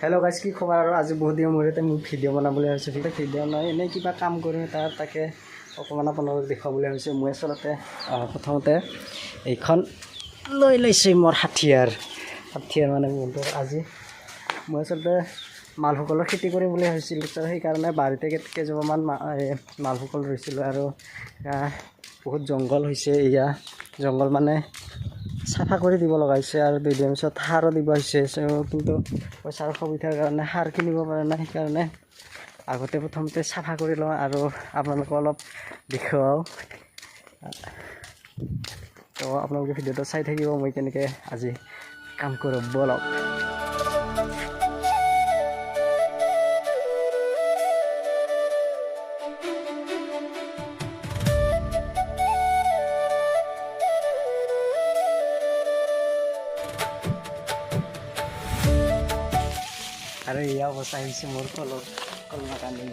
Hello' guys, কি খবৰ? আৰু আজি বহুত দিনৰ মূৰতে মোক ভিডিঅ' বনাবলৈ ভাবিছোঁ। কিন্তু ভিডিঅ' নহয়, এনেই কিবা কাম কৰিম তাকে অকণমান আপোনালোকক দেখুৱাবলৈ ভাবিছোঁ। মই আচলতে প্ৰথমতে এইখন লৈ লৈছোঁ মোৰ হাথিয়াৰ মানে মোৰ আজি মই আচলতে মালভোকলৰ খেতি কৰিম বুলি ভাবিছিলোঁ। তো সেইকাৰণে বাৰীতে কেইজোপামান মালভোকল ৰুইছিলোঁ আৰু বহুত জংঘল হৈছে। এয়া জংঘল মানে চাফা কৰি দিব লগা হৈছে আৰু দুদিনৰ পিছত সাৰো দিব হৈছে। কিন্তু পইচাৰ সুবিধাৰ কাৰণে সাৰ কিনিব পৰা নাই, সেইকাৰণে আগতে প্ৰথমতে চাফা কৰি লওঁ আৰু আপোনালোকক অলপ দেখুৱাওঁ। তো আপোনালোকে ভিডিঅ'টো চাই থাকিব, মই কেনেকৈ আজি কাম কৰোঁ। বলক। আৰু এয়া অৱস্থা হৈছে মোৰ কলমা কান্দি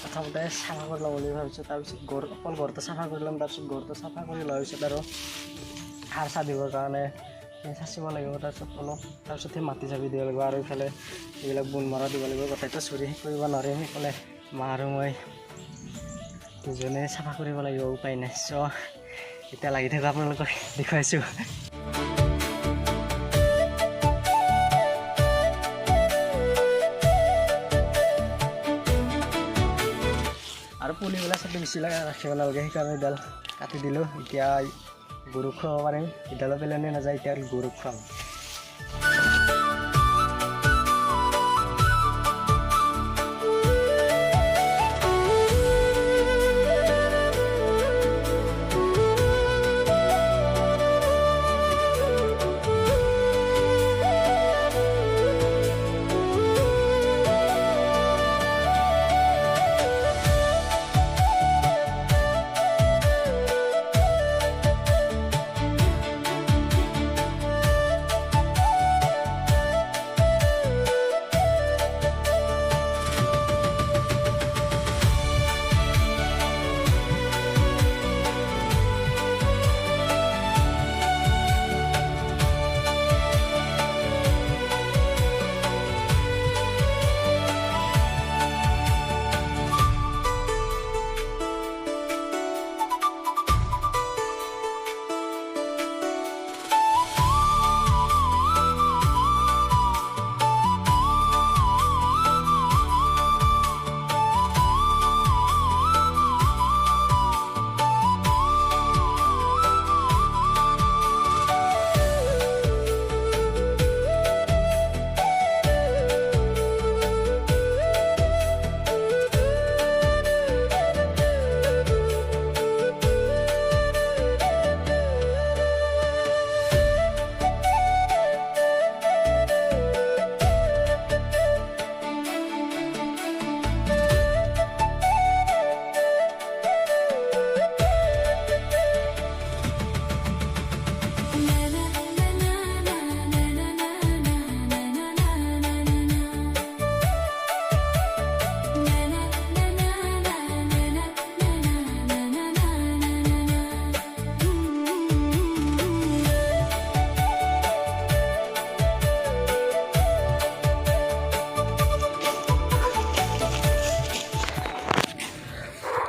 প্ৰথমতে চাফা কৰি ল'ম বুলি ভাবিছোঁ। তাৰপিছত অকল ঘৰটো চাফা কৰি ল'ম। তাৰপিছত ঘৰটো চাফা কৰি লোৱাৰ পিছত আৰু সাৰ চাহ দিবৰ কাৰণে চাচিব লাগিব। তাৰপিছত সেই মাটি চাপি দিব লাগিব আৰু এইফালে এইবিলাক বোন মৰা দিব লাগিব। গোটেইটো চুৰি শেষ কৰিব নোৱাৰিম। সেইফালে মা আৰু মই দুজনে চাফা কৰিব লাগিব, উপায় নাই। চ' এতিয়া লাগি থাকোঁ, আপোনালোকক দেখুৱাইছোঁ। আৰু পুলিবিলাক চাপি বেছি ৰাখিব নালাগে, সেইকাৰণে এডাল কাটি দিলোঁ। এতিয়া গৰুক খুৱাব পাৰিম। এডালো পেলনি নাযায়, এতিয়া গৰুক খুৱাম।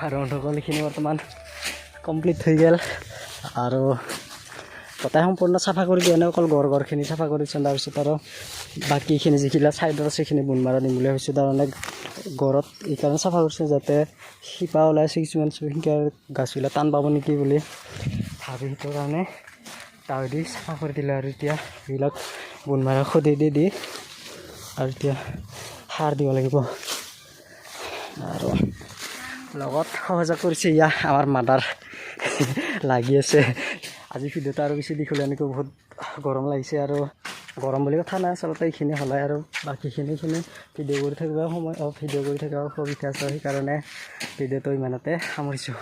আৰু অন্ধকাৰখিনি বৰ্তমান কমপ্লিট হৈ গ'ল আৰু গোটেই সম্পূৰ্ণ চাফা কৰি দিয়া নাই, অকল ঘৰখিনি চাফা কৰিছোঁ। তাৰপিছত আৰু বাকীখিনি যিবিলাক ছাইডত আছে সেইখিনি বোন মাৰা দিম বুলি ভাবিছোঁ। তাৰমানে ঘৰত এইকাৰণে চাফা কৰিছোঁ যাতে শিপা ওলাইছে কিছুমান, শিপা গাছবিলাক টান পাব নেকি বুলি ভাবি সেইটোৰ কাৰণে তাও দি চাফা কৰি দিলোঁ। আৰু এতিয়া এইবিলাক বোন মাৰা খদি দি আৰু এতিয়া সাৰ দিব লাগিব। আৰু লগত সহযোগ কৰিছে ইয়া আমাৰ মাদাৰ লাগি আছে। আজি ভিডিঅ'টো আৰু বেছি দীঘলীয়া এনেকৈ বহুত গৰম লাগিছে। আৰু গৰম বুলি কথা নাই, আচলতে এইখিনি হ'লে আৰু বাকীখিনি ভিডিঅ' কৰি থাকিব সময় ভিডিঅ' কৰি থাকিব সুবিধা আছে। সেইকাৰণে ভিডিঅ'টো ইমানতে সামৰিছোঁ।